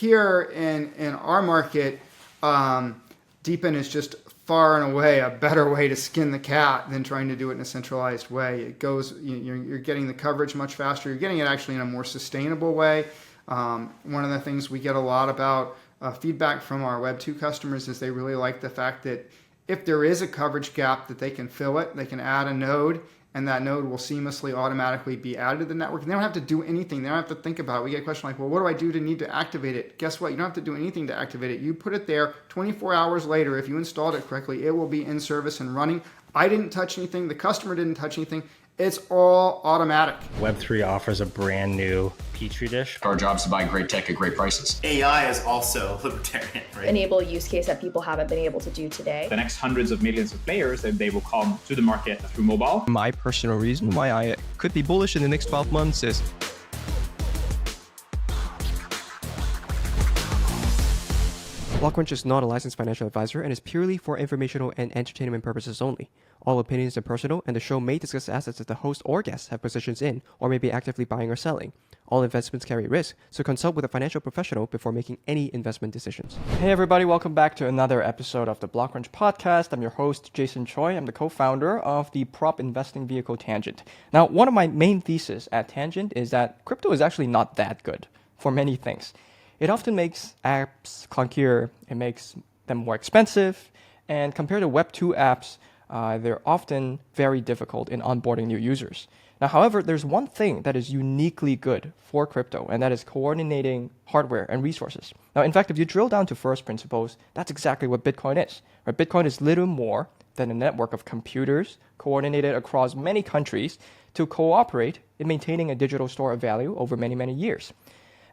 here in our market, DePIN is just far and away a better way to skin the cat than trying to do it in a centralized way. It goes, you're getting the coverage much faster. You're getting it actually in a more sustainable way. One of the things we get a lot about feedback from our Web 2 customers is they really like the fact that if there is a coverage gap, that they can fill it. They can add a node, and that node will seamlessly automatically be added to the network. And they don't have to do anything. They don't have to think about it. We get a question like, well, what do I do to need to activate it? Guess what? You don't have to do anything to activate it. You put it there 24 hours later. If you installed it correctly, it will be in service and running. I didn't touch anything. The customer didn't touch anything. It's all automatic. Web3 offers a brand new petri dish. Our job is to buy great tech at great prices. AI is also libertarian, right? Enable a use case that people haven't been able to do today. The next hundreds of millions of players, they will come to the market through mobile. My personal reason why I could be bullish in the next 12 months is BlockCrunch is not a licensed financial advisor and is purely for informational and entertainment purposes only. All opinions are personal, and the show may discuss assets that the host or guests have positions in or may be actively buying or selling. All investments carry risk, so consult with a financial professional before making any investment decisions. Hey everybody, welcome back to another episode of the BlockCrunch podcast. I'm your host, Jason Choi. I'm the co-founder of the prop investing vehicle Tangent. Now, one of my main theses at Tangent is that crypto is actually not that good for many things. It often makes apps clunkier, it makes them more expensive, and compared to Web 2 apps, they're often very difficult in onboarding new users. Now, however, there's one thing that is uniquely good for crypto, and that is coordinating hardware and resources. Now, in fact, if you drill down to first principles, that's exactly what Bitcoin is. Right? Bitcoin is little more than a network of computers coordinated across many countries to cooperate in maintaining a digital store of value over many, many years.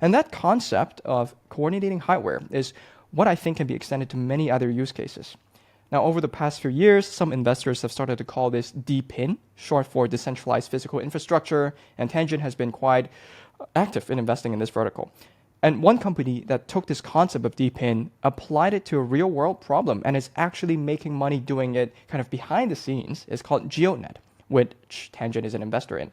And that concept of coordinating hardware is what I think can be extended to many other use cases. Now, over the past few years, some investors have started to call this DePIN, short for decentralized physical infrastructure, and Tangent has been quite active in investing in this vertical. And one company that took this concept of DePIN, applied it to a real-world problem, and is actually making money doing it kind of behind the scenes, is called GEODNET, which Tangent is an investor in.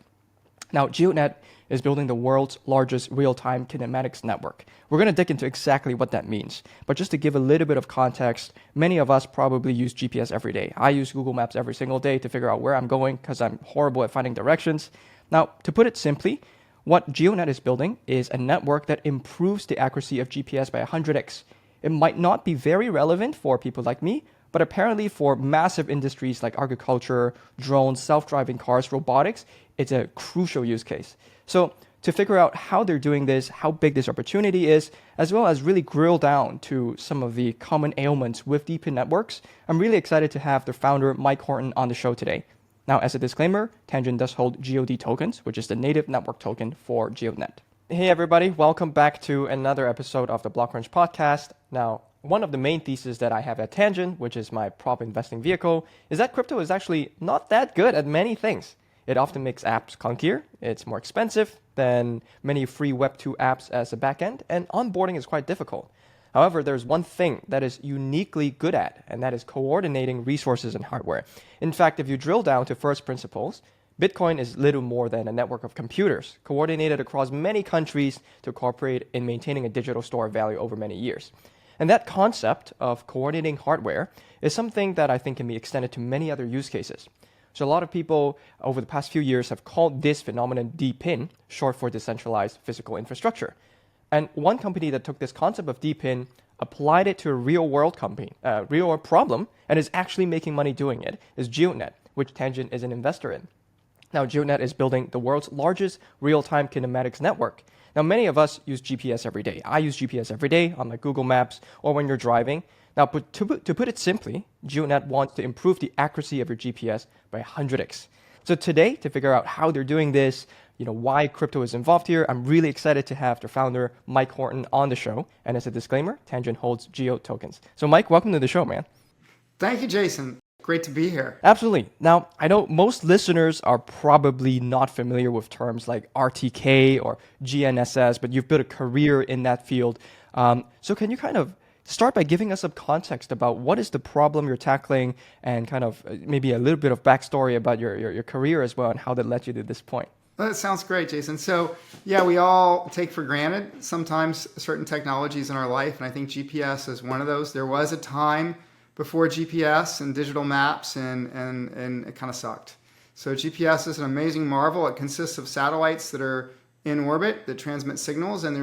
Now, GEODNET is building the world's largest real-time kinematics network. We're going to dig into exactly what that means. But just to give a little bit of context, many of us probably use GPS every day. I use Google Maps every single day to figure out where I'm going because I'm horrible at finding directions. Now, to put it simply, what GEODNET is building is a network that improves the accuracy of GPS by 100x. It might not be very relevant for people like me, but apparently for massive industries like agriculture, drones, self-driving cars, robotics, it's a crucial use case. So to figure out how they're doing this, how big this opportunity is, as well as really drill down to some of the common ailments with DePIN networks, I'm really excited to have the founder, Mike Horton, on the show today. Now, as a disclaimer, Tangent does hold GEOD tokens, which is the native network token for GEODNET. Hey everybody, welcome back to another episode of the BlockCrunch podcast. Now, one of the main theses that I have at Tangent, which is my prop investing vehicle, is that crypto is actually not that good at many things. It often makes apps clunkier, it's more expensive than many free Web 2 apps as a backend, and onboarding is quite difficult. However, there's one thing that is uniquely good at, and that is coordinating resources and hardware. In fact, if you drill down to first principles, Bitcoin is little more than a network of computers coordinated across many countries to cooperate in maintaining a digital store of value over many years. And that concept of coordinating hardware is something that I think can be extended to many other use cases. So a lot of people over the past few years have called this phenomenon DePIN, short for decentralized physical infrastructure. And one company that took this concept of DePIN, applied it to a real-world problem, and is actually making money doing it, is GEODNET, which Tangent is an investor in. Now, GEODNET is building the world's largest real-time kinematics network. Now, many of us use GPS every day. I use GPS every day on my Google Maps or when you're driving. Now, to put it simply, GEODNET wants to improve the accuracy of your GPS by 100x. So today, to figure out how they're doing this, why crypto is involved here, I'm really excited to have the founder, Mike Horton, on the show. And as a disclaimer, Tangent holds GEO tokens. So Mike, welcome to the show, man. Thank you, Jason. Great to be here. Absolutely. Now, I know most listeners are probably not familiar with terms like RTK or GNSS, but you've built a career in that field. So can you kind of start by giving us some context about what is the problem you're tackling and kind of maybe a little bit of backstory about your career as well and how that led you to this point? That sounds great, Jason. So, yeah, we all take for granted sometimes certain technologies in our life, and I think GPS is one of those. There was a time before GPS and digital maps, and it kind of sucked. So GPS is an amazing marvel. It consists of satellites that are in orbit that transmit signals, and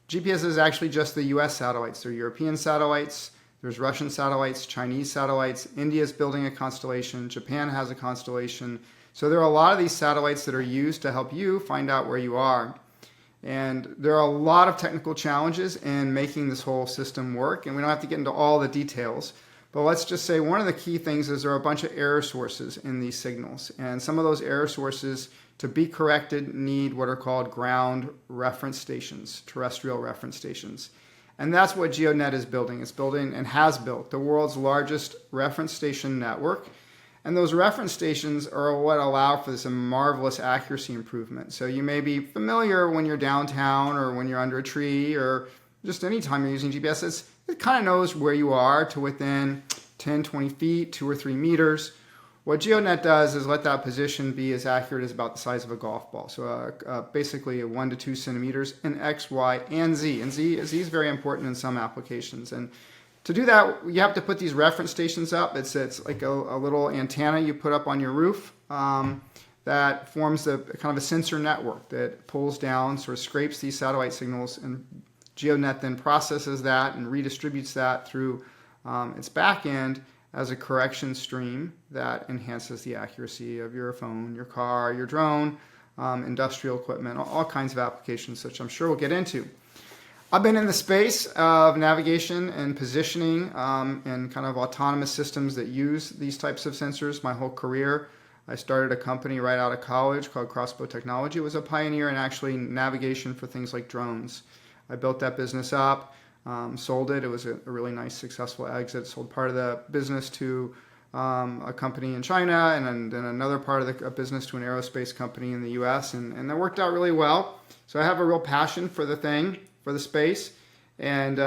GPS is actually just the US satellites. There are European satellites, there's Russian satellites, Chinese satellites, India's building a constellation, Japan has a constellation. So there are a lot of these satellites that are used to help you find out where you are. And there are a lot of technical challenges in making this whole system work, and we don't have to get into all the details. But let's just say one of the key things is there are a bunch of error sources in these signals. And some of those error sources, to be corrected, need what are called ground reference stations, terrestrial reference stations. And that's what GEODNET is building. It's building and has built the world's largest reference station network. And those reference stations are what allow for this marvelous accuracy improvement. So you may be familiar when you're downtown or when you're under a tree or just any time you're using GPS, it kind of knows where you are to within 10, 20 feet, 2 or 3 meters. What GEODNET does is let that position be as accurate as about the size of a golf ball. So basically 1 to 2 centimeters in X, Y, and Z. And Z is very important in some applications. And to do that, you have to put these reference stations up. It's like a little antenna you put up on your roof that forms a kind of a sensor network that pulls down, sort of scrapes these satellite signals, and GEODNET then processes that and redistributes that through its back end as a correction stream that enhances the accuracy of your phone, your car, your drone, industrial equipment, all kinds of applications, which I'm sure we'll get into. I've been in the space of navigation and positioning and kind of autonomous systems that use these types of sensors my whole career. I started a company right out of college called Crossbow Technology. It was a pioneer in actually navigation for things like drones. I built that business up, sold it. It was a really nice, successful exit. Sold part of the business to a company in China, and then another part of the business to an aerospace company in the US, and that worked out really well. So I have a real passion for the thing, for the space, and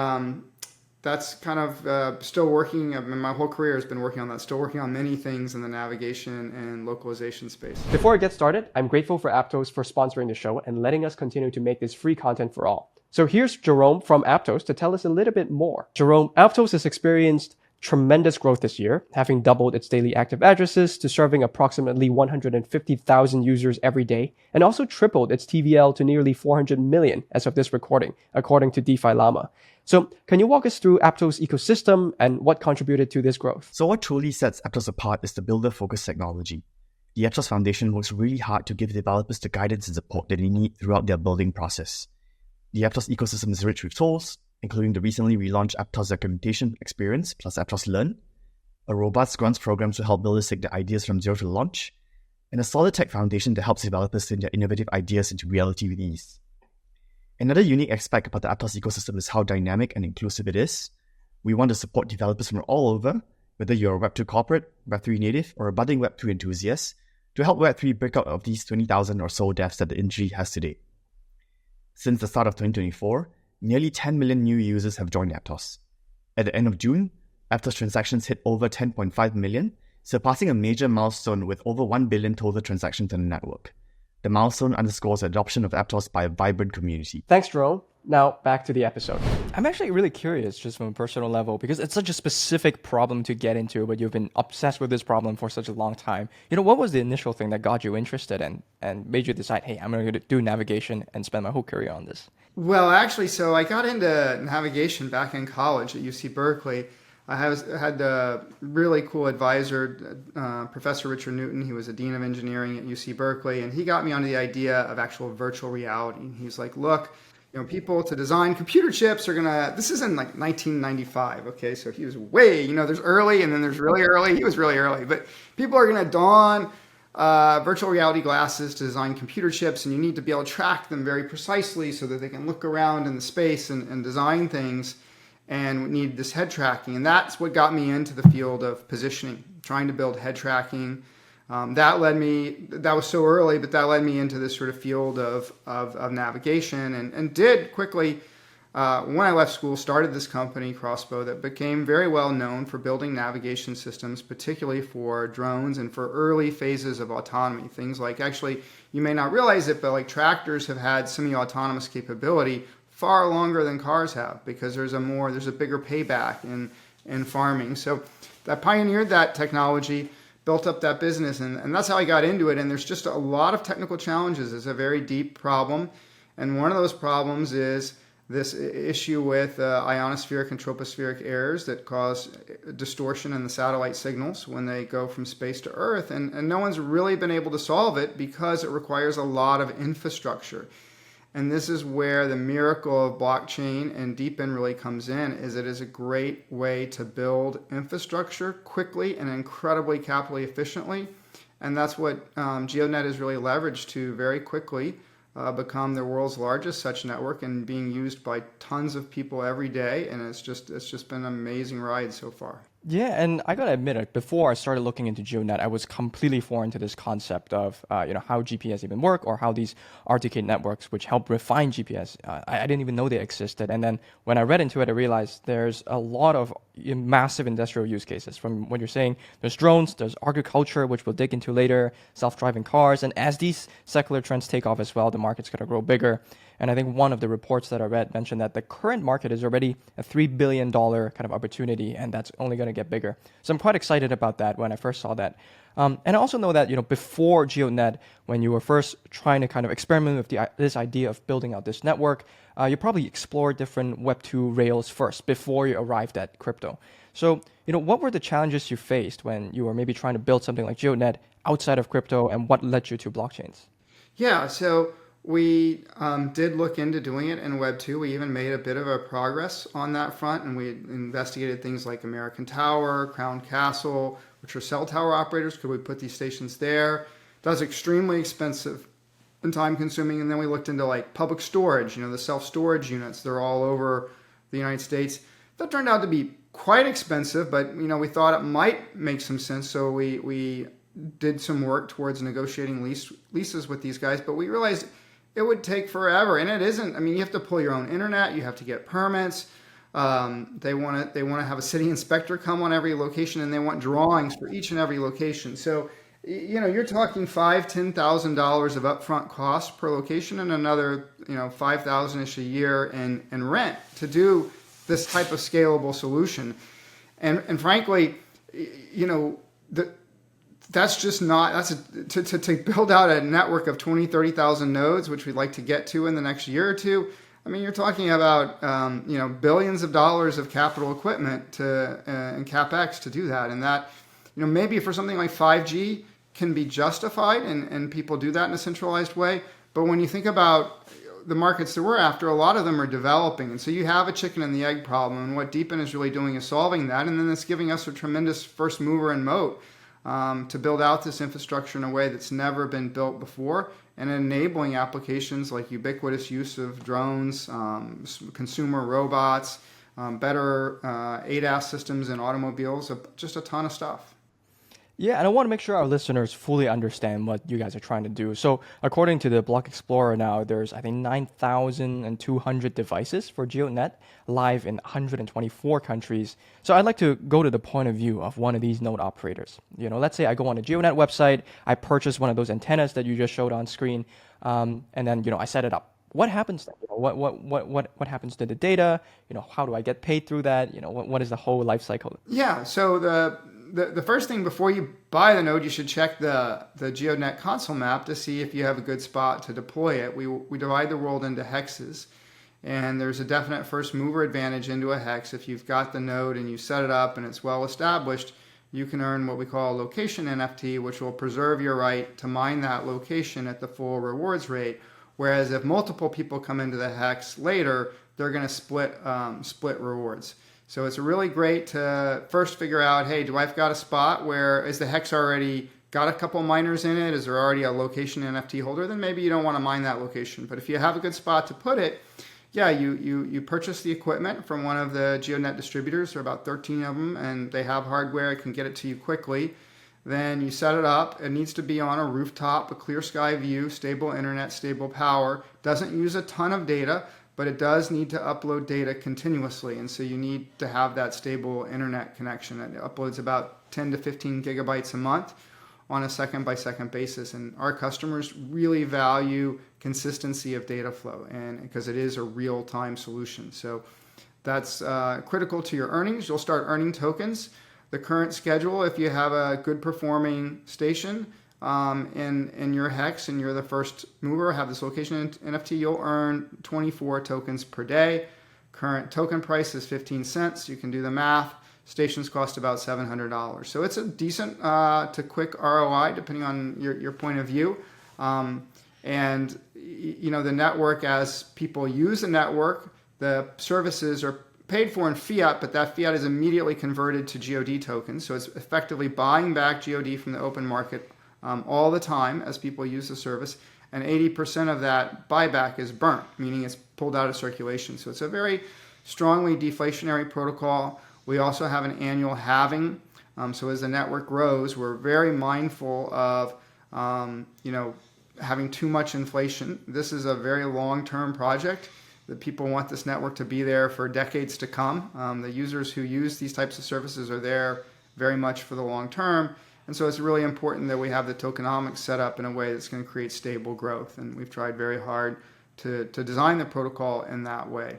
that's kind of still working. I mean, my whole career has been working on that, still working on many things in the navigation and localization space. Before I get started, I'm grateful for Aptos for sponsoring the show and letting us continue to make this free content for all. So here's Jerome from Aptos to tell us a little bit more. Jerome, Aptos has experienced tremendous growth this year, having doubled its daily active addresses to serving approximately 150,000 users every day, and also tripled its TVL to nearly 400 million as of this recording, according to DeFi Llama. So can you walk us through Aptos' ecosystem and what contributed to this growth? So what truly sets Aptos apart is the builder-focused technology. The Aptos Foundation works really hard to give developers the guidance and support that they need throughout their building process. The Aptos ecosystem is rich with tools, including the recently relaunched Aptos Documentation Experience plus Aptos Learn, a robust grants program to help builders take their ideas from zero to launch, and a solid tech foundation that helps developers turn their innovative ideas into reality with ease. Another unique aspect about the Aptos ecosystem is how dynamic and inclusive it is. We want to support developers from all over, whether you're a Web2 corporate, Web3 native, or a budding Web2 enthusiast, to help Web3 break out of these 20,000 or so devs that the industry has today. Since the start of 2024, nearly 10 million new users have joined Aptos. At the end of June, Aptos transactions hit over 10.5 million, surpassing a major milestone with over 1 billion total transactions on the network. The milestone underscores the adoption of Aptos by a vibrant community. Thanks, Jerome. Now, back to the episode. I'm actually really curious, just from a personal level, because it's such a specific problem to get into, but you've been obsessed with this problem for such a long time. What was the initial thing that got you interested and made you decide, hey, I'm going to do navigation and spend my whole career on this? Well, actually, so I got into navigation back in college at UC Berkeley. I had a really cool advisor, Professor Richard Newton. He was a dean of engineering at UC Berkeley, and he got me onto the idea of actual virtual reality. He's like, look, people to design computer chips are gonna, this is in like 1995, okay? So he was way, there's early and then there's really early. He was really early, but people are gonna don virtual reality glasses to design computer chips, and you need to be able to track them very precisely so that they can look around in the space and design things, and we need this head tracking. And that's what got me into the field of positioning, trying to build head tracking. That was so early, but that led me into this sort of field of navigation, and did quickly when I left school, started this company, Crossbow, that became very well known for building navigation systems, particularly for drones and for early phases of autonomy. Things like, actually, you may not realize it, but like tractors have had semi-autonomous capability far longer than cars have, because there's a bigger payback in farming. So I pioneered that technology, built up that business, and that's how I got into it. And there's just a lot of technical challenges. It's a very deep problem. And one of those problems is this issue with ionospheric and tropospheric errors that cause distortion in the satellite signals when they go from space to Earth. And no one's really been able to solve it because it requires a lot of infrastructure. And this is where the miracle of blockchain and DePIN really comes in, is it is a great way to build infrastructure quickly and incredibly capitally efficiently. And that's what GEODNET is really leveraged to very quickly become the world's largest such network and being used by tons of people every day. And it's just been an amazing ride so far. Yeah, and I gotta admit, before I started looking into GeoDNet, I was completely foreign to this concept of how GPS even work, or how these RTK networks, which help refine GPS, I didn't even know they existed. And then when I read into it, I realized there's a lot of massive industrial use cases. From what you're saying, there's drones, there's agriculture, which we'll dig into later, self-driving cars, and as these secular trends take off as well, the market's gonna grow bigger. And I think one of the reports that I read mentioned that the current market is already a $3 billion kind of opportunity, and that's only going to get bigger. So I'm quite excited about that when I first saw that. And I also know that, before GeoDNet, when you were first trying to kind of experiment with this idea of building out this network, you probably explored different Web2 rails first before you arrived at crypto. So, what were the challenges you faced when you were maybe trying to build something like GeoDNet outside of crypto, and what led you to blockchains? Yeah, so we did look into doing it in Web 2. We even made a bit of a progress on that front, and we investigated things like American Tower, Crown Castle, which are cell tower operators. Could we put these stations there? That's extremely expensive and time consuming. And then we looked into like public storage, the self-storage units. They're all over the United States. That turned out to be quite expensive, but we thought it might make some sense. So we did some work towards negotiating leases with these guys, but we realized it would take forever, and it isn't. I mean, you have to pull your own internet. You have to get permits. They want to have a city inspector come on every location, and they want drawings for each and every location. So, you're talking $5,000-$10,000 of upfront cost per location, and another $5,000-ish a year in rent to do this type of scalable solution. And frankly, that's just not, to build out a network of 20, 30,000 nodes, which we'd like to get to in the next year or two. I mean, you're talking about, billions of dollars of capital equipment and CapEx to do that. And that, maybe for something like 5G can be justified and people do that in a centralized way. But when you think about the markets that we're after, a lot of them are developing. And so you have a chicken and the egg problem. And what DePIN is really doing is solving that. And then it's giving us a tremendous first mover and moat to build out this infrastructure in a way that's never been built before, and enabling applications like ubiquitous use of drones, consumer robots, better ADAS systems in automobiles, just a ton of stuff. Yeah, and I want to make sure our listeners fully understand what you guys are trying to do. So according to the Block Explorer now, there's, I think, 9,200 devices for GeoDNet live in 124 countries. So I'd like to go to the point of view of one of these node operators. Let's say I go on a GeoDNet website, I purchase one of those antennas that you just showed on screen, and then, I set it up. What happens then? What happens to the data? How do I get paid through that? What is the whole life cycle? Yeah, so the first thing before you buy the node, you should check the GeoDNet console map to see if you have a good spot to deploy it. We divide the world into hexes, and there's a definite first mover advantage into a hex. If you've got the node and you set it up and it's well established, you can earn what we call a location NFT, which will preserve your right to mine that location at the full rewards rate. Whereas if multiple people come into the hex later, they're going to split rewards. So it's really great to first figure out, hey, do I've got a spot where is the hex already got a couple miners in it? Is there already a location NFT holder? Then maybe you don't want to mine that location. But if you have a good spot to put it, yeah, you purchase the equipment from one of the GeoDNet distributors. There are about 13 of them, and they have hardware. It can get it to you quickly. Then you set it up. It needs to be on a rooftop, a clear sky view, stable internet, stable power. Doesn't use a ton of data, but it does need to upload data continuously. And so you need to have that stable internet connection. It uploads about 10 to 15 gigabytes a month on a second by second basis. And our customers really value consistency of data flow, and because it is a real time solution. So that's critical to your earnings. You'll start earning tokens. The current schedule, if you have a good performing station in your hex and you're the first mover, have this location NFT, you'll earn 24 tokens per day. Current token price is 15 cents. You can do the math. Stations cost about $700. So it's a decent to quick ROI depending on your point of view. And you know, the network, as people use the network, the services are paid for in fiat, but that fiat is immediately converted to GEOD tokens. So it's effectively buying back GEOD from the open market all the time as people use the service. And 80% of that buyback is burnt, meaning it's pulled out of circulation. So it's a very strongly deflationary protocol. We also have an annual halving. So as the network grows, we're very mindful of having too much inflation. This is a very long-term project. The people want this network to be there for decades to come. The users who use these types of services are there very much for the long term. And so it's really important that we have the tokenomics set up in a way that's going to create stable growth. And we've tried very hard to design the protocol in that way.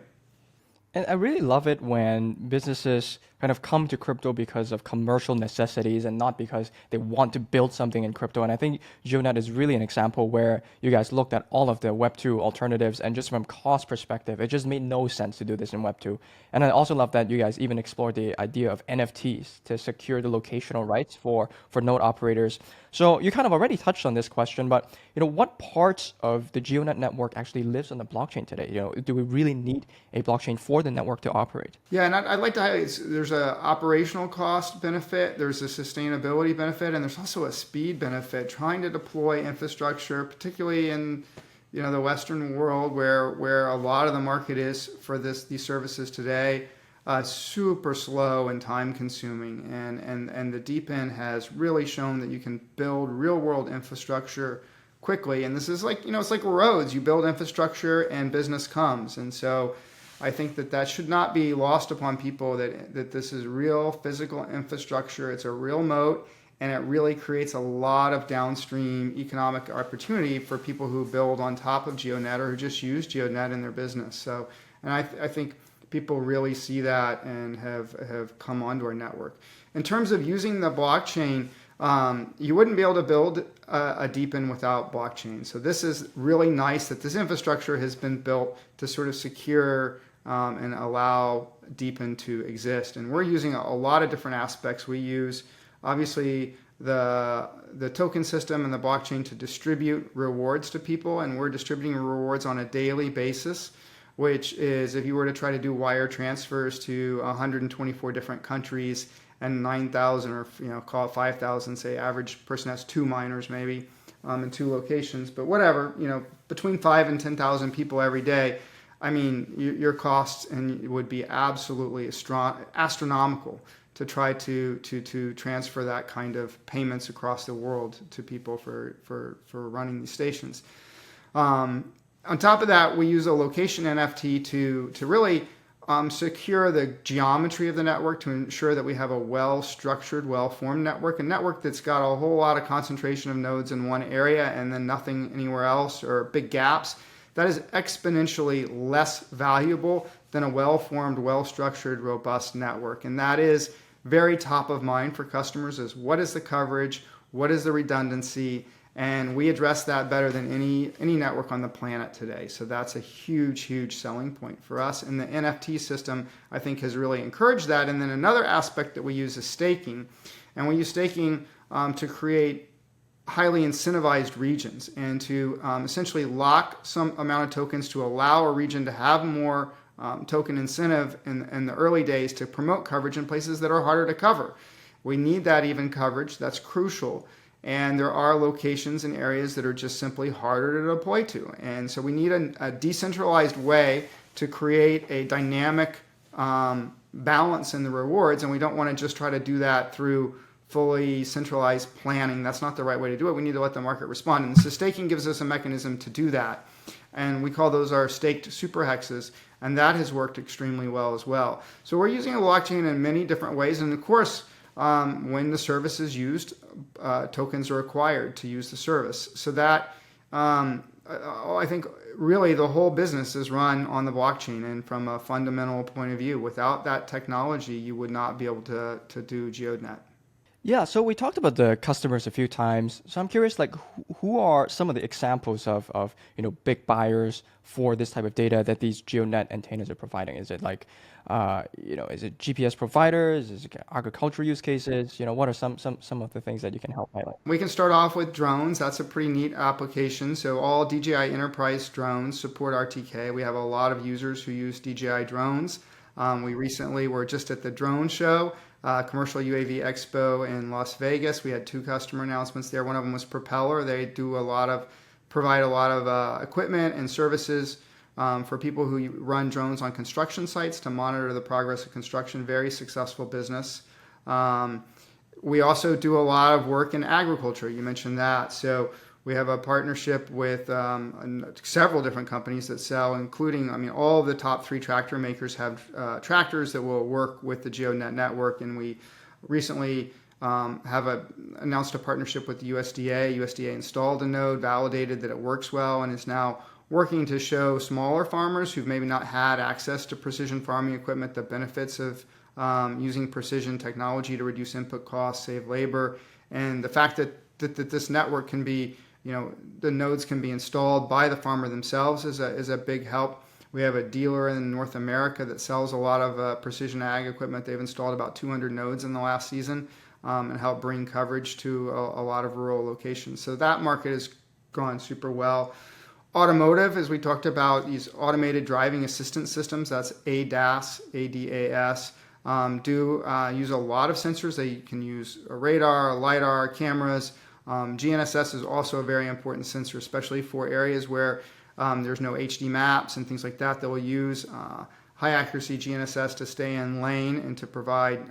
And I really love it when businesses kind of come to crypto because of commercial necessities and not because they want to build something in crypto. And I think GEODNET is really an example where you guys looked at all of the Web2 alternatives, and just from cost perspective, it just made no sense to do this in Web2. And I also love that you guys even explored the idea of NFTs to secure the locational rights for node operators. So you kind of already touched on this question, but what parts of the GEODNET network actually lives on the blockchain today? Do we really need a blockchain for the network to operate? Yeah, and I'd like to highlight there's a operational cost benefit, there's a sustainability benefit, and there's also a speed benefit. Trying to deploy infrastructure, particularly in the Western world where a lot of the market is for these services today, super slow and time consuming, and the DePIN has really shown that you can build real world infrastructure quickly. And this is like, it's like roads. You build infrastructure and business comes. And so I think that should not be lost upon people, that this is real physical infrastructure. It's a real moat, and it really creates a lot of downstream economic opportunity for people who build on top of GEODNET or who just use GEODNET in their business. So, and I think people really see that and have come onto our network. In terms of using the blockchain, you wouldn't be able to build a DePIN without blockchain. So this is really nice that this infrastructure has been built to sort of secure and allow DePIN to exist. And we're using a lot of different aspects. We use, obviously, the token system and the blockchain to distribute rewards to people, and we're distributing rewards on a daily basis, which is, if you were to try to do wire transfers to 124 different countries and 9,000 or call it 5,000, say average person has 2 miners maybe in 2 locations, but whatever, between 5 and 10,000 people every day. I mean, your costs would be absolutely astronomical to try to transfer that kind of payments across the world to people for running these stations. On top of that, we use a location NFT to really secure the geometry of the network, to ensure that we have a well-structured, well-formed network, a network that's got a whole lot of concentration of nodes in one area and then nothing anywhere else, or big gaps. That is exponentially less valuable than a well-formed, well-structured, robust network. And that is very top of mind for customers, is what is the coverage, what is the redundancy, and we address that better than any network on the planet today. So that's a huge, huge selling point for us. And the NFT system, I think, has really encouraged that. And then another aspect that we use is staking. And we use staking to create highly incentivized regions and to essentially lock some amount of tokens to allow a region to have more token incentive in the early days to promote coverage in places that are harder to cover. We need that even coverage. That's crucial. And there are locations and areas that are just simply harder to deploy to. And so we need a decentralized way to create a dynamic balance in the rewards. And we don't want to just try to do that through fully centralized planning. That's not the right way to do it. We need to let the market respond. And so staking gives us a mechanism to do that. and we call those our staked superhexes, and that has worked extremely well as well. So we're using a blockchain in many different ways, and of course, when the service is used, tokens are required to use the service. So that I think really the whole business is run on the blockchain, and from a fundamental point of view, without that technology, you would not be able to do GEODNET. Yeah, so we talked about the customers a few times. So I'm curious, like, who are some of the examples of big buyers for this type of data that these GeoNet antennas are providing? Is it like, is it GPS providers? Is it agricultural use cases? What are some of the things that you can help highlight? We can start off with drones. That's a pretty neat application. So all DJI Enterprise drones support RTK. We have a lot of users who use DJI drones. We recently were just at the drone show. Commercial UAV Expo in Las Vegas. We had 2 customer announcements there. One of them was Propeller. They do provide a lot of equipment and services for people who run drones on construction sites to monitor the progress of construction. Very successful business. We also do a lot of work in agriculture. You mentioned that. So we have a partnership with several different companies that sell, including, all of the top 3 tractor makers have tractors that will work with the GeoDNet network. And we recently announced a partnership with the USDA. USDA installed a node, validated that it works well, and is now working to show smaller farmers who've maybe not had access to precision farming equipment the benefits of using precision technology to reduce input costs, save labor, and the fact that this network can be, the nodes can be installed by the farmer themselves is a big help. We have a dealer in North America that sells a lot of precision ag equipment. They've installed about 200 nodes in the last season and helped bring coverage to a lot of rural locations. So that market has gone super well. Automotive, as we talked about, these automated driving assistance systems, that's ADAS, ADAS, do use a lot of sensors. They can use a radar, LiDAR, cameras. GNSS is also a very important sensor, especially for areas where there's no HD maps and things like that. They will use high accuracy GNSS to stay in lane and to provide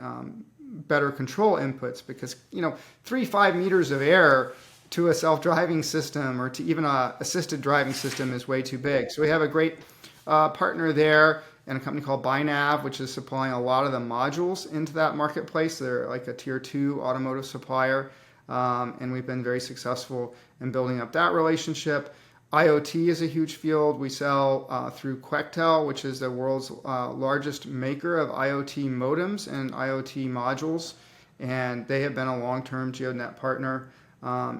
better control inputs, because 3-5 meters of error to a self-driving system or to even a assisted driving system is way too big. So we have a great partner there, and a company called Binav, which is supplying a lot of the modules into that marketplace. They're like a tier 2 automotive supplier, and we've been very successful in building up that relationship. IoT is a huge field. We sell through Quectel, which is the world's largest maker of IoT modems and IoT modules, and they have been a long-term GeoDNet partner.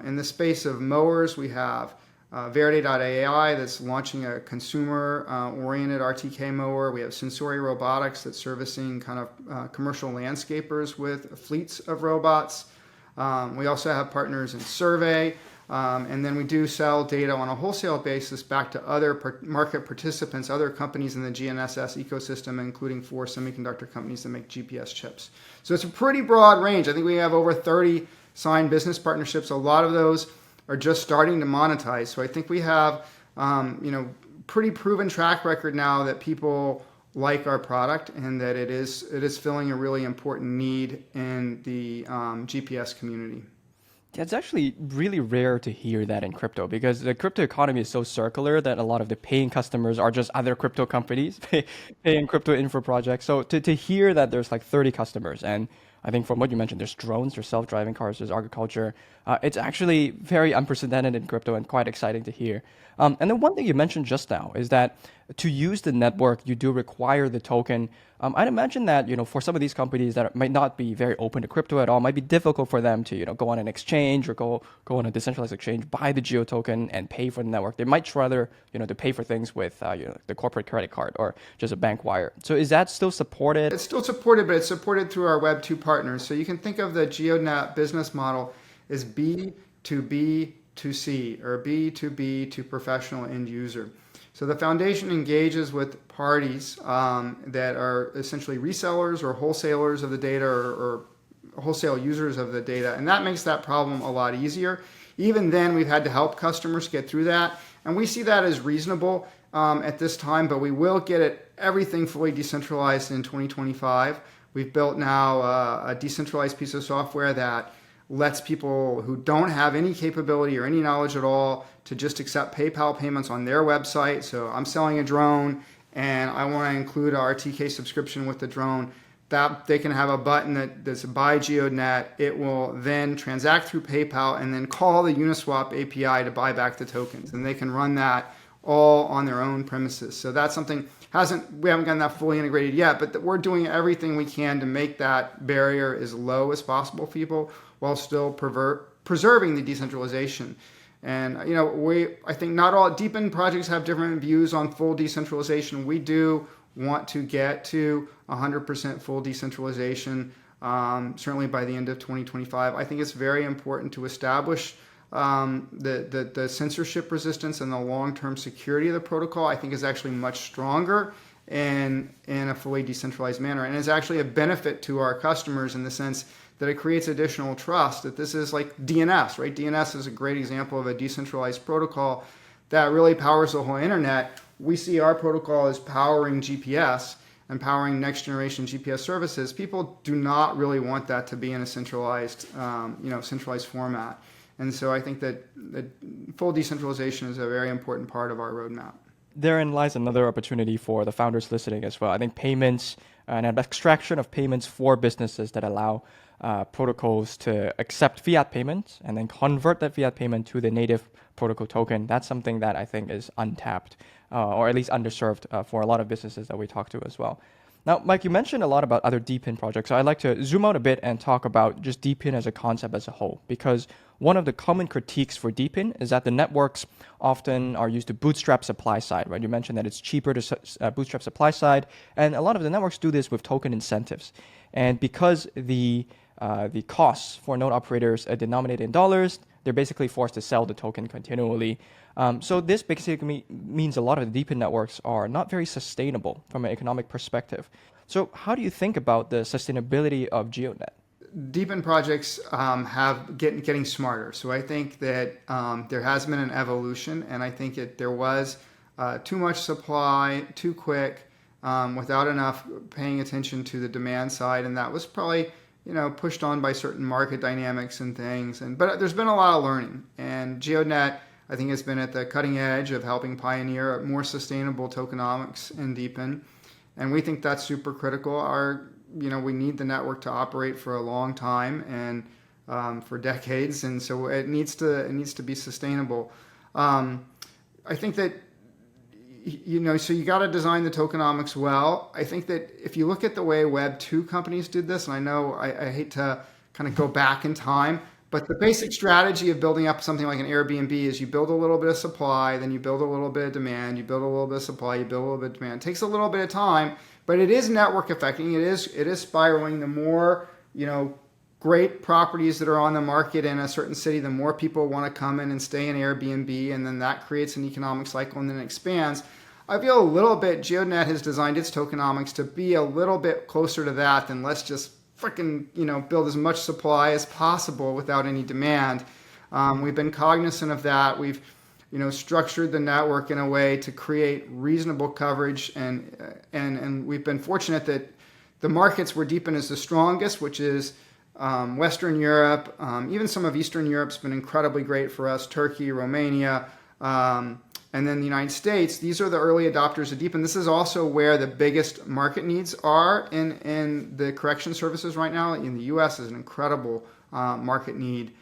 In the space of mowers, we have Verde.ai that's launching a consumer-oriented RTK mower. We have Sensori Robotics that's servicing kind of commercial landscapers with fleets of robots. We also have partners in survey, and then we do sell data on a wholesale basis back to other market participants, other companies in the GNSS ecosystem, including 4 semiconductor companies that make GPS chips. So it's a pretty broad range. I think we have over 30 signed business partnerships. A lot of those are just starting to monetize. So I think we have, pretty proven track record now that people like our product and that it is filling a really important need in the GPS community. Yeah, it's actually really rare to hear that in crypto, because the crypto economy is so circular that a lot of the paying customers are just other crypto companies paying crypto infra projects. So to hear that there's like 30 customers, and I think from what you mentioned, there's drones, there's self-driving cars, there's agriculture. It's actually very unprecedented in crypto and quite exciting to hear. And then one thing you mentioned just now is that to use the network, you do require the token. I'd imagine that, for some of these companies that might not be very open to crypto at all, it might be difficult for them to, go on an exchange or go on a decentralized exchange, buy the Geo token and pay for the network. They might rather, to pay for things with, the corporate credit card or just a bank wire. So is that still supported? It's still supported, but it's supported through our Web2 partners. So you can think of the GeoDNet business model as B2B2C or B2B to professional end user. So the foundation engages with parties that are essentially resellers or wholesalers of the data or wholesale users of the data, and that makes that problem a lot easier. Even then, we've had to help customers get through that, and we see that as reasonable at this time, but we will get everything fully decentralized in 2025. We've built now a decentralized piece of software that lets people who don't have any capability or any knowledge at all to just accept PayPal payments on their website. So I'm selling a drone and I want to include our TK subscription with the drone. That they can have a button that's buy GEODNET. It will then transact through PayPal and then call the Uniswap API to buy back the tokens. And they can run that all on their own premises. So that's something we haven't gotten that fully integrated yet, but we're doing everything we can to make that barrier as low as possible for people while still preserving the decentralization. And I think not all DePIN projects have different views on full decentralization. We do want to get to 100% full decentralization, certainly by the end of 2025. I think it's very important to establish the censorship resistance and the long-term security of the protocol. I think is actually much stronger in a fully decentralized manner, and is actually a benefit to our customers in the sense that it creates additional trust that this is like DNS, right? DNS is a great example of a decentralized protocol that really powers the whole internet. We see our protocol as powering GPS and powering next generation GPS services. People do not really want that to be in a centralized format. And so I think that full decentralization is a very important part of our roadmap. Therein lies another opportunity for the founders listening as well. I think payments and an abstraction of payments for businesses that allow protocols to accept fiat payments and then convert that fiat payment to the native protocol token. That's something that I think is untapped or at least underserved for a lot of businesses that we talk to as well. Now, Mike, you mentioned a lot about other DePIN projects. So I'd like to zoom out a bit and talk about just DePIN as a concept as a whole, because one of the common critiques for DePIN is that the networks often are used to bootstrap supply side, right? You mentioned that it's cheaper to bootstrap supply side, and a lot of the networks do this with token incentives. And because the costs for node operators are denominated in dollars, they're basically forced to sell the token continually. So this basically means a lot of the DePIN networks are not very sustainable from an economic perspective. So how do you think about the sustainability of GEODNET? DePIN projects have getting smarter. So I think that there has been an evolution, and I think there was too much supply, too quick, without enough paying attention to the demand side, and that was probably pushed on by certain market dynamics and things. But there's been a lot of learning, and GEODNET, I think, has been at the cutting edge of helping pioneer more sustainable tokenomics in DePIN, and we think that's super critical. We need the network to operate for a long time and for decades, and so it needs to be sustainable. I think that so you got to design the tokenomics well. I think that if you look at the way Web 2 companies did this, and I know I hate to kind of go back in time, but the basic strategy of building up something like an Airbnb is you build a little bit of supply, then you build a little bit of demand, you build a little bit of supply, you build a little bit of demand. It takes a little bit of time, but it is network affecting. It is spiraling. The more great properties that are on the market in a certain city, the more people want to come in and stay in Airbnb, and then that creates an economic cycle and then it expands. I feel a little bit GEODNET has designed its tokenomics to be a little bit closer to that than let's just freaking build as much supply as possible without any demand. We've been cognizant of that. We've structured the network in a way to create reasonable coverage, and we've been fortunate that the markets where DePIN is the strongest, which is Western Europe, even some of Eastern Europe's been incredibly great for us, Turkey, Romania, and then the United States. These are the early adopters of DePIN. This is also where the biggest market needs are in the correction services right now. In the US is an incredible market need.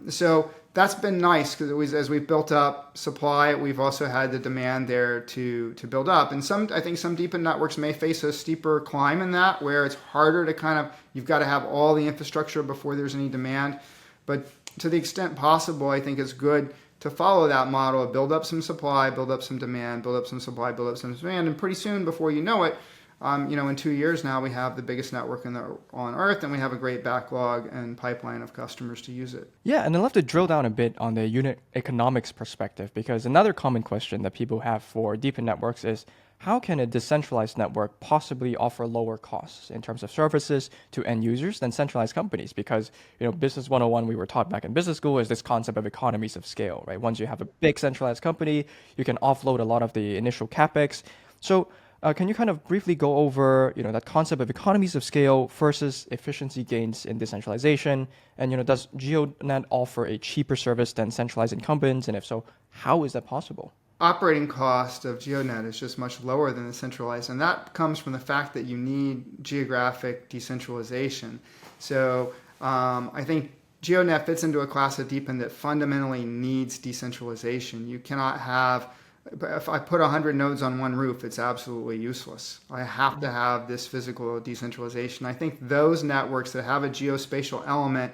So that's been nice because as we've built up supply, we've also had the demand there to build up. And I think some DePIN networks may face a steeper climb in that, where it's harder to you've got to have all the infrastructure before there's any demand. But to the extent possible, I think it's good to follow that model of build up some supply, build up some demand, build up some supply, build up some demand. And pretty soon, before you know it, in 2 years now, we have the biggest network on Earth, and we have a great backlog and pipeline of customers to use it. Yeah, and I'd love to drill down a bit on the unit economics perspective, because another common question that people have for DePIN networks is, how can a decentralized network possibly offer lower costs in terms of services to end users than centralized companies? Because, Business 101, we were taught back in business school, is this concept of economies of scale, right? Once you have a big centralized company, you can offload a lot of the initial capex. So Can you kind of briefly go over, that concept of economies of scale versus efficiency gains in decentralization? And, does GeoDNet offer a cheaper service than centralized incumbents? And if so, how is that possible? Operating cost of GeoDNet is just much lower than the centralized, and that comes from the fact that you need geographic decentralization. So I think GeoDNet fits into a class of DePIN that fundamentally needs decentralization. You cannot have, if I put 100 nodes on one roof, it's absolutely useless. I have to have this physical decentralization. I think those networks that have a geospatial element,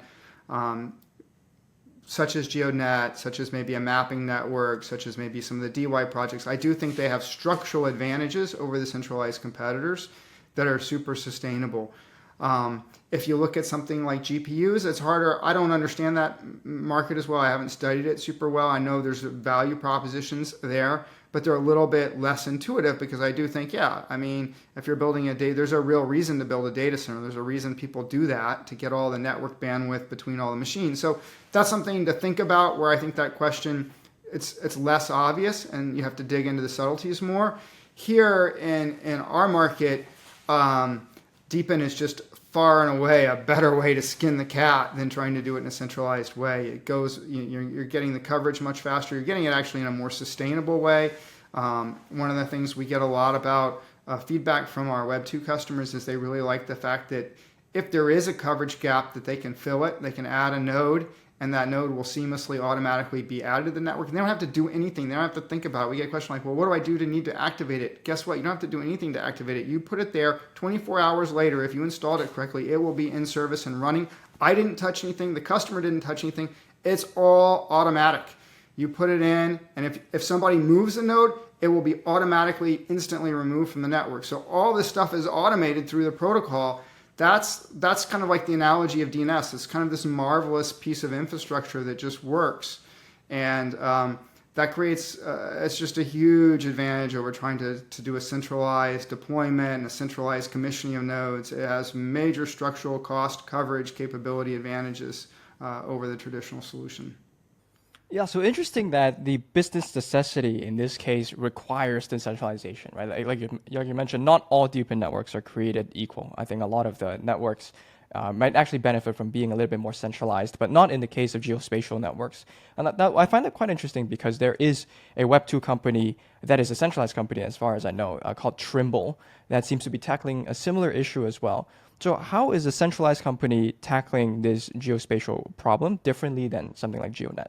such as GeoDNet, such as maybe a mapping network, such as maybe some of the DY projects, I do think they have structural advantages over the centralized competitors that are super sustainable. If you look at something like GPUs, it's harder. I don't understand that market as well. I haven't studied it super well. I know there's value propositions there, but they're a little bit less intuitive because I do think, if you're building a data, there's a real reason to build a data center. There's a reason people do that, to get all the network bandwidth between all the machines. So that's something to think about, where I think that question, it's less obvious and you have to dig into the subtleties more. Here in our market, DePIN is just far and away a better way to skin the cat than trying to do it in a centralized way. It goes, you're getting the coverage much faster. You're getting it actually in a more sustainable way. One of the things we get a lot about feedback from our Web 2 customers is they really like the fact that if there is a coverage gap, that they can fill it. They can add a node, and that node will seamlessly automatically be added to the network. And they don't have to do anything. They don't have to think about it. We get a question like, well, what do I do to need to activate it? Guess what? You don't have to do anything to activate it. You put it there 24 hours later. If you installed it correctly, it will be in service and running. I didn't touch anything. The customer didn't touch anything. It's all automatic. You put it in, and if somebody moves a node, it will be automatically, instantly removed from the network. So all this stuff is automated through the protocol. That's kind of like the analogy of DNS. It's kind of this marvelous piece of infrastructure that just works. And that creates, it's just a huge advantage over trying to do a centralized deployment and a centralized commissioning of nodes. It has major structural cost, coverage, capability advantages over the traditional solution. Yeah, so interesting that the business necessity in this case requires decentralization, right? Like you mentioned, not all DePIN networks are created equal. I think a lot of the networks might actually benefit from being a little bit more centralized, but not in the case of geospatial networks. And I find that quite interesting because there is a Web 2 company that is a centralized company, as far as I know, called Trimble, that seems to be tackling a similar issue as well. So how is a centralized company tackling this geospatial problem differently than something like GeoDNet?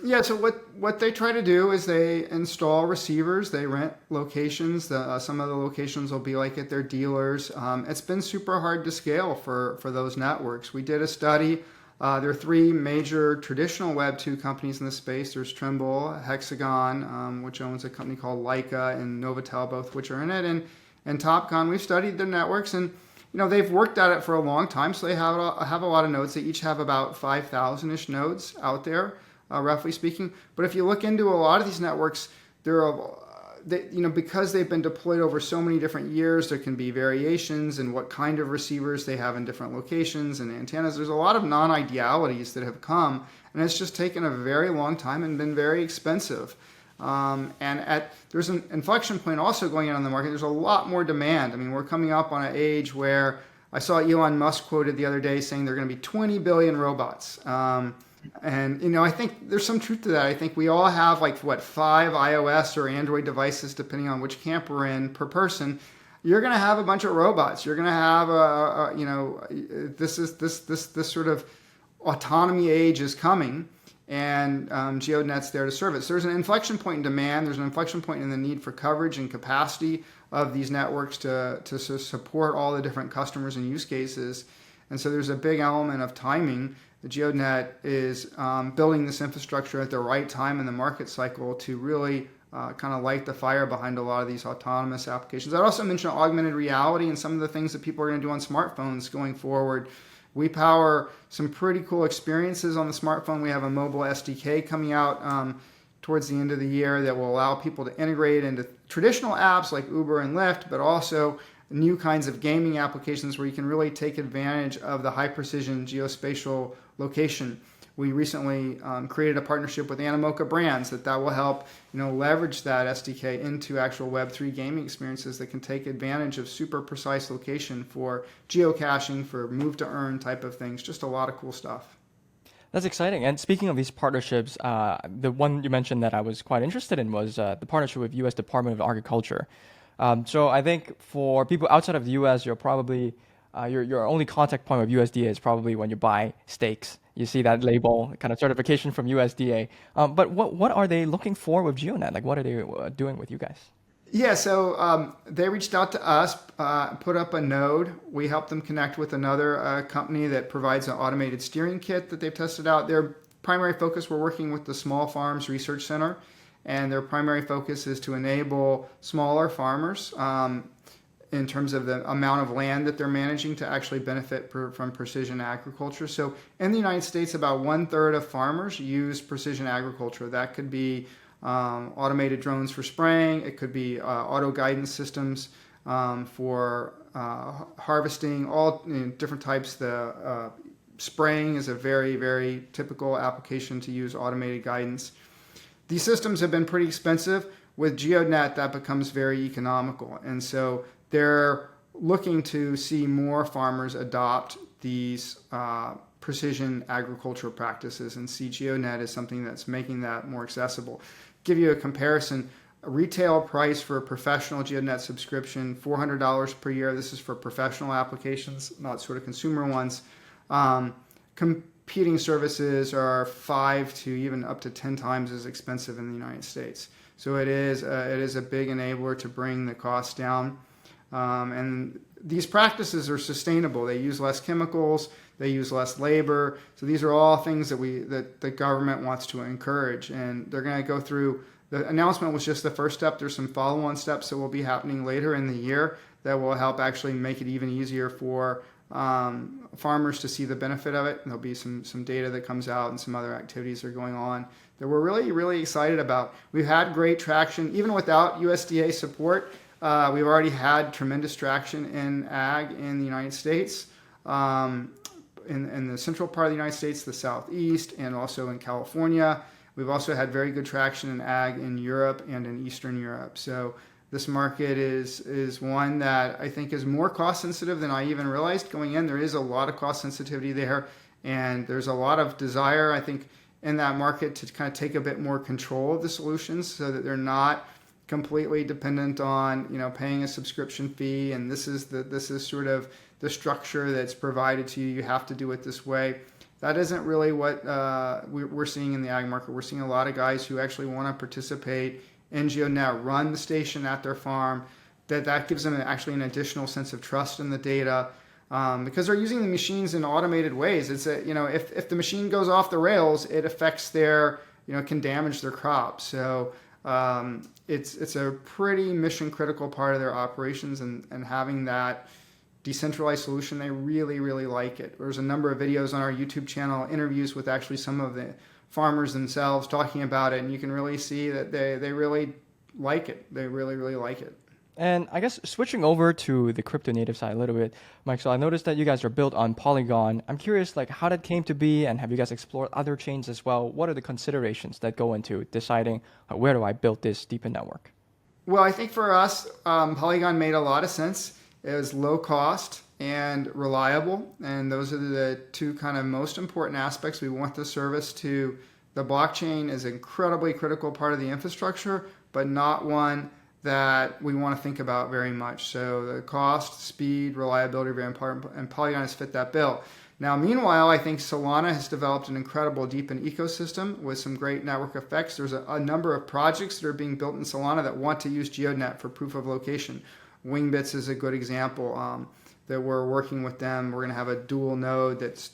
Yeah, so what they try to do is they install receivers, they rent locations. Some of the locations will be like at their dealers. It's been super hard to scale for those networks. We did a study. There are three major traditional Web 2 companies in the space. There's Trimble, Hexagon, which owns a company called Leica, and Novotel, both which are in it, and Topcon. We've studied their networks, and they've worked at it for a long time, so they have a lot of nodes. They each have about 5,000-ish nodes out there, roughly speaking. But if you look into a lot of these networks, because they've been deployed over so many different years, there can be variations in what kind of receivers they have in different locations and antennas. There's a lot of non-idealities that have come, and it's just taken a very long time and been very expensive. There's an inflection point also going on in the market. There's a lot more demand. I mean, we're coming up on an age where I saw Elon Musk quoted the other day saying there are going to be 20 billion robots. I think there's some truth to that. I think we all have 5 iOS or Android devices, depending on which camp we're in, per person. You're going to have a bunch of robots. You're going to have this sort of autonomy age is coming. And GeoDNet's there to serve it. So there's an inflection point in demand. There's an inflection point in the need for coverage and capacity of these networks to support all the different customers and use cases. And so there's a big element of timing. The GeoDNet is building this infrastructure at the right time in the market cycle to really kind of light the fire behind a lot of these autonomous applications. I'd also mention augmented reality and some of the things that people are going to do on smartphones going forward. We power some pretty cool experiences on the smartphone. We have a mobile SDK coming out towards the end of the year that will allow people to integrate into traditional apps like Uber and Lyft, but also new kinds of gaming applications where you can really take advantage of the high precision geospatial location. We recently created a partnership with Animoca Brands that will help leverage that SDK into actual Web3 gaming experiences that can take advantage of super precise location for geocaching, for move to earn type of things. Just a lot of cool stuff. That's exciting. And speaking of these partnerships, the one you mentioned that I was quite interested in was the partnership with U.S. Department of Agriculture. So I think for people outside of the U.S., you're probably your only contact point with USDA is probably when you buy steaks. You see that label, kind of certification from USDA. But what are they looking for with GeoDNet? Like, what are they doing with you guys? Yeah, so they reached out to us, put up a node. We helped them connect with another company that provides an automated steering kit that they've tested out. Their primary focus, we're working with the Small Farms Research Center, and their primary focus is to enable smaller farmers in terms of the amount of land that they're managing to actually benefit from precision agriculture. So in the United States, about 1/3 of farmers use precision agriculture. That could be automated drones for spraying. It could be auto guidance systems for harvesting, all different types. The spraying is a very, very typical application to use automated guidance. These systems have been pretty expensive. With GeoDNet, that becomes very economical. And so they're looking to see more farmers adopt these precision agricultural practices and see GeoDNet as something that's making that more accessible. Give you a comparison, a retail price for a professional GeoDNet subscription, $400 per year. This is for professional applications, not sort of consumer ones. Competing services are 5 to even up to 10 times as expensive in the United States. So it is a big enabler to bring the cost down. And these practices are sustainable. They use less chemicals, they use less labor. So these are all things that the government wants to encourage. And they're going to go through, the announcement was just the first step. There's some follow-on steps that will be happening later in the year that will help actually make it even easier for farmers to see the benefit of it. There'll be some data that comes out and some other activities that are going on that we're really, really excited about. We've had great traction, even without USDA support. We've already had tremendous traction in ag in the United States, in the central part of the United States, the Southeast, and also in California. We've also had very good traction in ag in Europe and in Eastern Europe. So this market is one that I think is more cost sensitive than I even realized going in. There is a lot of cost sensitivity there, and there's a lot of desire, I think, in that market to kind of take a bit more control of the solutions so that they're not completely dependent on paying a subscription fee, and this is sort of the structure that's provided to you. You have to do it this way. That isn't really what we're seeing in the ag market. We're seeing a lot of guys who actually want to participate in GeoDNet, run the station at their farm. That gives them actually an additional sense of trust in the data because they're using the machines in automated ways. It's if the machine goes off the rails, it affects can damage their crops. So it's a pretty mission critical part of their operations, and having that decentralized solution, they really, really like it. There's a number of videos on our YouTube channel, interviews with actually some of the farmers themselves talking about it, and you can really see that they really like it. They really, really like it. And I guess switching over to the crypto native side a little bit, Mike, so I noticed that you guys are built on Polygon. I'm curious, how that came to be, and have you guys explored other chains as well? What are the considerations that go into deciding where do I build this DePIN network? Well, I think for us, Polygon made a lot of sense. It was low cost and reliable, and those are the two kind of most important aspects. We want the service to the blockchain is an incredibly critical part of the infrastructure, but not one that we want to think about very much. So the cost, speed, reliability are very important, and Polygon has fit that bill. Now, meanwhile, I think Solana has developed an incredible DePIN ecosystem with some great network effects. There's a number of projects that are being built in Solana that want to use GeoDNet for proof of location. Wingbits is a good example that we're working with them. We're going to have a dual node that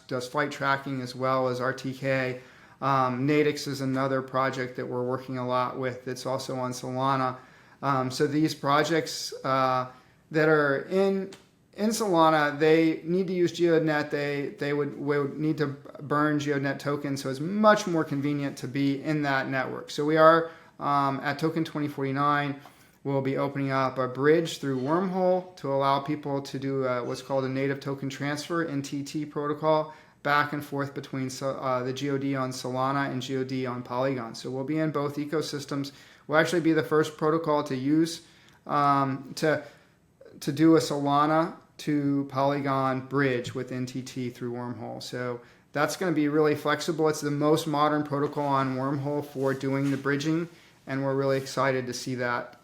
does flight tracking as well as RTK. Nadix is another project that we're working a lot with that's also on Solana. So these projects that are in Solana, they need to use GeoDNet. They would need to burn GeoDNet tokens, so it's much more convenient to be in that network. So we are at Token 2049. We'll be opening up a bridge through Wormhole to allow people to do what's called a native token transfer, NTT protocol. back and forth between the GeoD on Solana and GeoD on Polygon. So we'll be in both ecosystems. We'll actually be the first protocol to use to do a Solana to Polygon bridge with NTT through Wormhole. So that's going to be really flexible. It's the most modern protocol on Wormhole for doing the bridging, and we're really excited to see that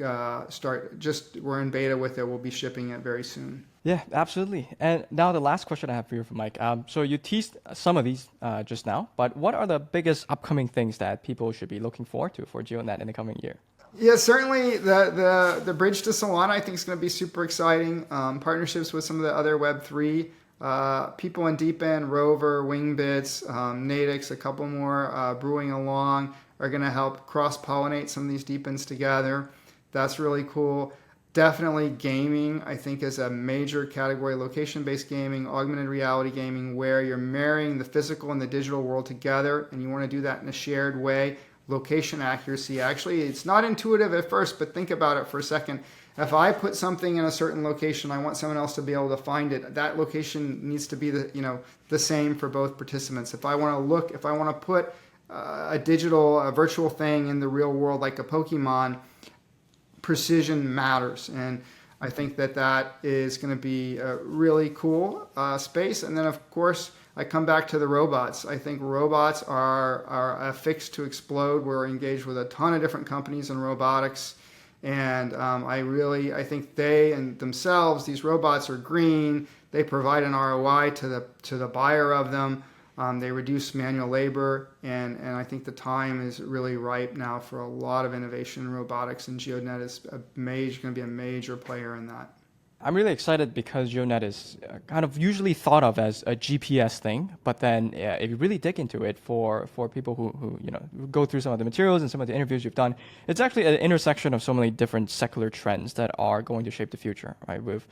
start. We're in beta with it. We'll be shipping it very soon. Yeah, absolutely. And now the last question I have for you, Mike. So you teased some of these just now, but what are the biggest upcoming things that people should be looking forward to for GeoDNet in the coming year? Yeah, certainly the bridge to Solana I think is going to be super exciting. Partnerships with some of the other Web3 people in DePIN, Rover, Wingbits, Natix, a couple more brewing along are going to help cross-pollinate some of these DePINs together. That's really cool. Definitely gaming, I think, is a major category. Location-based gaming, augmented reality gaming, where you're marrying the physical and the digital world together, and you want to do that in a shared way. Location accuracy. Actually, it's not intuitive at first, but think about it for a second. If I put something in a certain location, I want someone else to be able to find it. That location needs to be the same for both participants. If I want to put a virtual thing in the real world like a Pokemon, precision matters, and I think that is going to be a really cool space. And then, of course, I come back to the robots. I think robots are fixed to explode. We're engaged with a ton of different companies in robotics, and I think they and themselves, these robots are green. They provide an ROI to the buyer of them. They reduce manual labor, and I think the time is really ripe now for a lot of innovation in robotics, and GeoDNet is going to be a major player in that. I'm really excited because GeoDNet is kind of usually thought of as a GPS thing, but then if you really dig into it for people who go through some of the materials and some of the interviews you've done, it's actually an intersection of so many different secular trends that are going to shape the future, right? With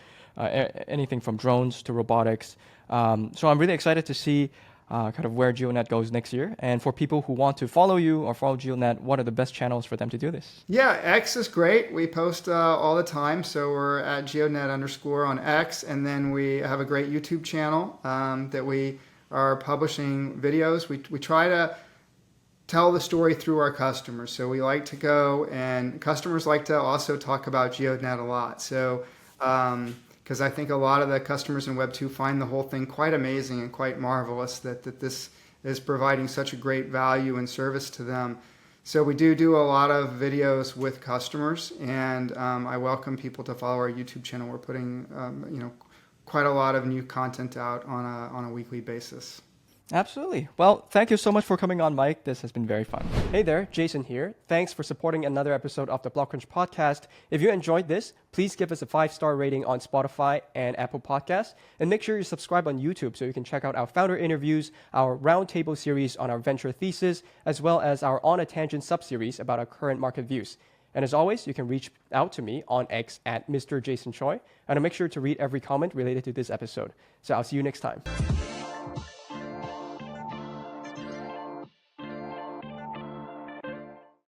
anything from drones to robotics. So I'm really excited to see kind of where GeoDNet goes next year. And for people who want to follow you or follow GeoDNet, what are the best channels for them to do this? Yeah, X is great. We post all the time. So we're at GeoDNet_ on X. And then we have a great YouTube channel that we are publishing videos. We try to tell the story through our customers. So we like to go, and customers like to also talk about GeoDNet a lot. So because I think a lot of the customers in Web 2 find the whole thing quite amazing and quite marvelous that this is providing such a great value and service to them. So we do a lot of videos with customers, and I welcome people to follow our YouTube channel. We're putting quite a lot of new content out on a weekly basis. Absolutely. Well, thank you so much for coming on, Mike. This has been very fun. Hey there, Jason here. Thanks for supporting another episode of the BlockCrunch podcast. If you enjoyed this, please give us a 5-star rating on Spotify and Apple Podcasts. And make sure you subscribe on YouTube so you can check out our founder interviews, our roundtable series on our venture thesis, as well as our On a Tangent sub-series about our current market views. And as always, you can reach out to me on X at Mr. Jason Choi. And I'll make sure to read every comment related to this episode. So I'll see you next time.